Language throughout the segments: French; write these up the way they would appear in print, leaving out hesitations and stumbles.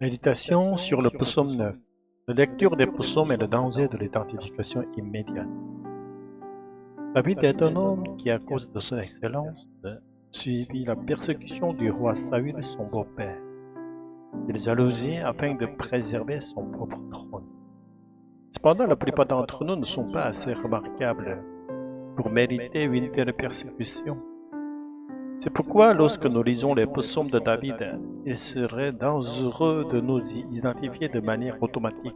Méditation sur le psaume 9. La lecture des psaumes est le danger de l'identification immédiate. David est un homme qui, à cause de son excellence, suivit la persécution du roi Saül, son beau-père. Il jalousiait afin de préserver son propre trône. Cependant, la plupart d'entre nous ne sont pas assez remarquables pour mériter une telle persécution. C'est pourquoi, lorsque nous lisons les psaumes de David, il serait dangereux de nous y identifier de manière automatique.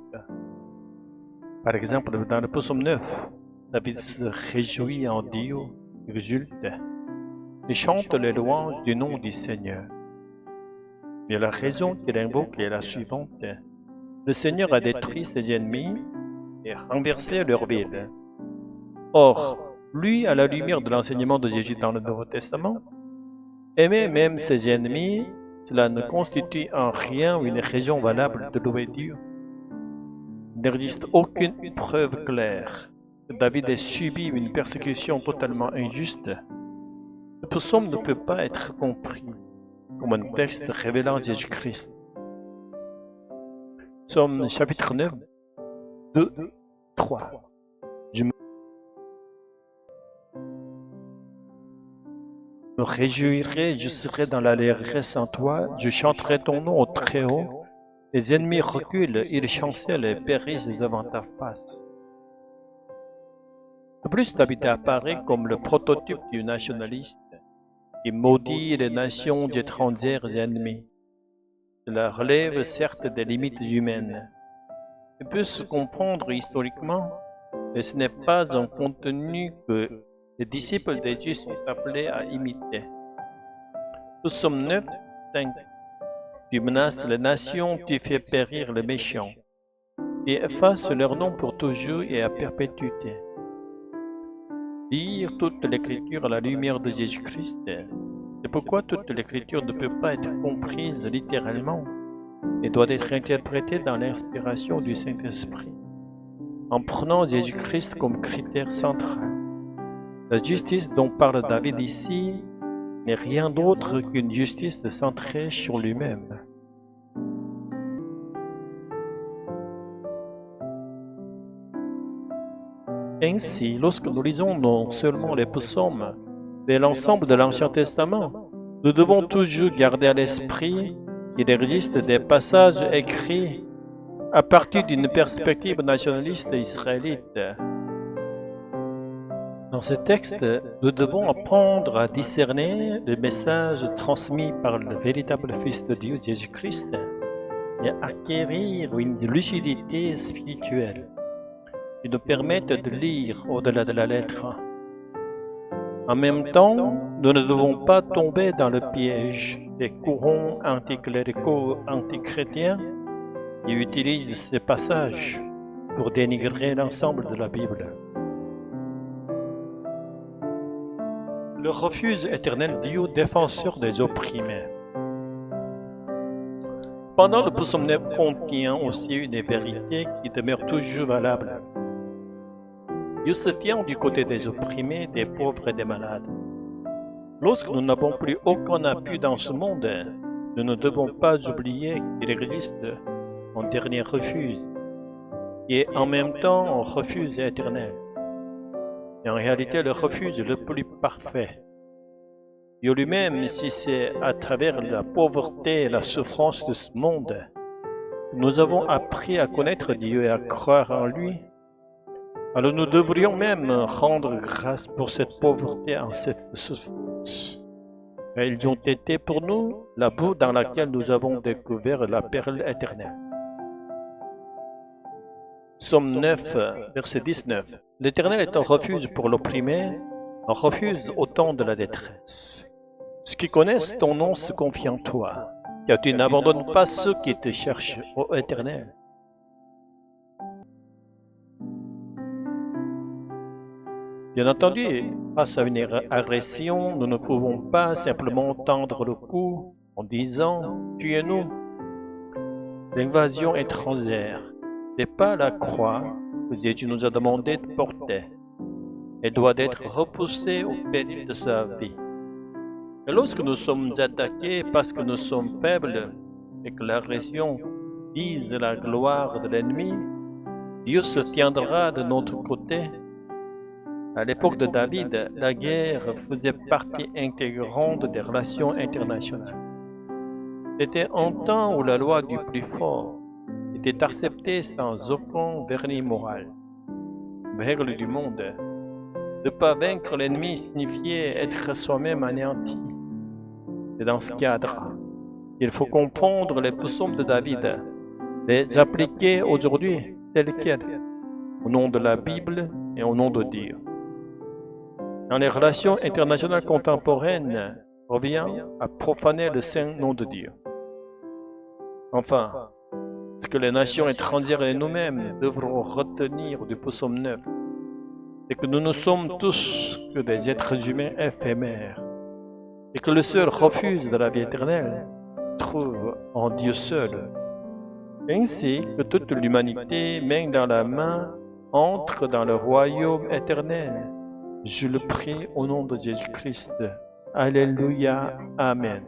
Par exemple, dans le psaume 9, David se réjouit en Dieu, exulte, et chante les louanges du nom du Seigneur. Mais la raison qu'il invoque est la suivante. Le Seigneur a détruit ses ennemis et renversé leur ville. Or, lui, à la lumière de l'enseignement de Jésus dans le Nouveau Testament, aimer même ses ennemis, cela ne constitue en rien une raison valable de louer Dieu. Il n'existe aucune preuve claire que David ait subi une persécution totalement injuste. Le psaume ne peut pas être compris comme un texte révélant Jésus-Christ. Psaume chapitre 9, 2, 3. Je me réjouirai, je serai dans l'allégresse en toi, je chanterai ton nom au très haut. Les ennemis reculent, ils chancellent et périssent devant ta face. De plus, David apparaît comme le prototype du nationaliste qui maudit les nations étrangères et ennemies. Cela relève certes des limites humaines. Il peut se comprendre historiquement, mais ce n'est pas un contenu que les disciples de Jésus sont appelés à imiter. Psaume 9, 5. Tu menaces les nations, tu fais périr les méchants. Tu effaces leur nom pour toujours et à perpétuité. Lire toute l'Écriture à la lumière de Jésus-Christ, c'est pourquoi toute l'Écriture ne peut pas être comprise littéralement et doit être interprétée dans l'inspiration du Saint-Esprit, en prenant Jésus-Christ comme critère central. La justice dont parle David ici n'est rien d'autre qu'une justice centrée sur lui-même. Ainsi, lorsque nous lisons non seulement les psaumes, mais l'ensemble de l'Ancien Testament, nous devons toujours garder à l'esprit qu'il existe des passages écrits à partir d'une perspective nationaliste israélite. Dans ce texte, nous devons apprendre à discerner le message transmis par le véritable Fils de Dieu, Jésus-Christ, et acquérir une lucidité spirituelle qui nous permette de lire au-delà de la lettre. En même temps, nous ne devons pas tomber dans le piège des courants anticléricaux antichrétiens qui utilisent ces passages pour dénigrer l'ensemble de la Bible. Le refuse éternel Dieu, défenseur des opprimés. Pendant le psaume 9 contient aussi une vérité qui demeure toujours valable. Dieu se tient du côté des opprimés, des pauvres et des malades. Lorsque nous n'avons plus aucun appui dans ce monde, nous ne devons pas oublier qu'il existe un dernier refuge, qui est en même temps un refuge éternel. Et en réalité, le refuge le plus parfait. Dieu lui-même, si c'est à travers la pauvreté et la souffrance de ce monde que nous avons appris à connaître Dieu et à croire en lui, alors nous devrions même rendre grâce pour cette pauvreté en cette souffrance. Et ils ont été pour nous la boue dans laquelle nous avons découvert la perle éternelle. Psaume 9, verset 19. L'Éternel est un refuge pour l'opprimé, un refuge au temps de la détresse. Ceux qui connaissent ton nom se confient en toi, car tu n'abandonnes pas ceux qui te cherchent, ô Éternel. Bien entendu, face à une agression, nous ne pouvons pas simplement tendre le cou en disant « tuez-nous ». L'invasion étrangère n'est pas la croix que Jésus nous a demandé de porter. Elle doit être repoussée au péril de sa vie. Et lorsque nous sommes attaqués parce que nous sommes faibles et que l'agression vise la gloire de l'ennemi, Dieu se tiendra de notre côté. À l'époque de David, la guerre faisait partie intégrante des relations internationales. C'était un temps où la loi du plus fort était acceptée sans aucun vernis moral. Règle du monde. Ne pas vaincre l'ennemi signifiait être soi-même anéanti. C'est dans ce cadre qu'il faut comprendre les psaumes de David, les appliquer aujourd'hui tels quels, au nom de la Bible et au nom de Dieu. Dans les relations internationales contemporaines, revient à profaner le saint nom de Dieu. Enfin, ce que les nations étrangères et nous-mêmes devrons retenir du psaume 9, c'est que nous ne sommes tous que des êtres humains éphémères, et que le seul refuge de la vie éternelle trouve en Dieu seul, ainsi que toute l'humanité, main dans la main, entre dans le royaume éternel. Je le prie au nom de Jésus-Christ. Alléluia. Amen.